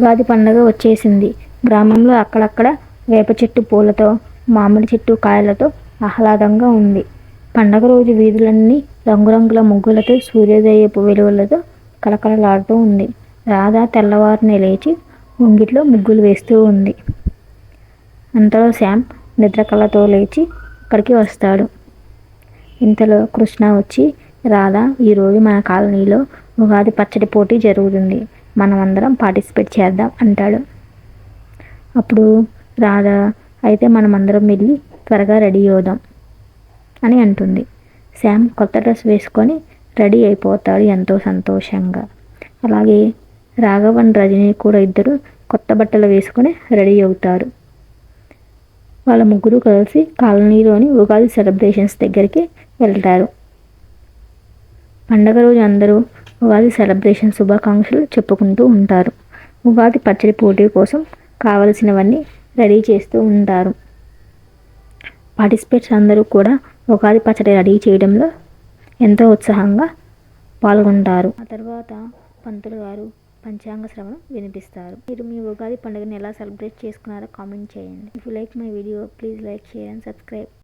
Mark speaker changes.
Speaker 1: ఉగాది పండగ వచ్చేసింది. గ్రామంలో అక్కడక్కడ వేప చెట్టు పూలతో, మామిడి చెట్టు కాయలతో ఆహ్లాదంగా ఉంది. పండగ రోజు వీధులన్నీ రంగురంగుల ముగ్గులతో, సూర్యోదయపు వెలుగులతో కళకళలాడుతూ ఉంది. రాధ తెల్లవారునే లేచి ముంగిట్లో ముగ్గులు వేస్తూ ఉంది. అంతలో శ్యామ్ నిద్ర కళ్ళతో లేచి అక్కడికి వస్తాడు. ఇంతలో కృష్ణ వచ్చి, రాధ, ఈరోజు మన కాలనీలో ఉగాది పచ్చడి పోటీ జరుగుతుంది. మనమందరం పార్టిసిపేట్ చేద్దాం అంటాడు. అప్పుడు రాధ, అయితే మనమందరం వెళ్ళి త్వరగా రెడీ అవుదాం అని అంటుంది. శ్యామ్ కొత్త డ్రెస్ వేసుకొని రెడీ అయిపోతాడు ఎంతో సంతోషంగా. అలాగే రాఘవన్, రజని కూడా ఇద్దరు కొత్త బట్టలు వేసుకొని రెడీ అవుతారు. వాళ్ళ ముగ్గురు కలిసి కాలనీలోని ఉగాది సెలబ్రేషన్స్ దగ్గరికి వెళ్తారు. పండగ రోజు అందరూ ఉగాది సెలబ్రేషన్ శుభాకాంక్షలు చెప్పుకుంటూ ఉంటారు. ఉగాది పచ్చడి పోటీ కోసం కావలసినవన్నీ రెడీ చేస్తూ ఉంటారు. పార్టిసిపేట్స్ అందరూ కూడా ఉగాది పచ్చడి రెడీ చేయడంలో ఎంతో ఉత్సాహంగా పాల్గొంటారు. ఆ తర్వాత పంతులు గారు పంచాంగ శ్రవణం వినిపిస్తారు. మీరు మీ ఉగాది పండుగని ఎలా సెలబ్రేట్ చేసుకున్నారో కామెంట్ చేయండి. If you like my video, please like, share and subscribe.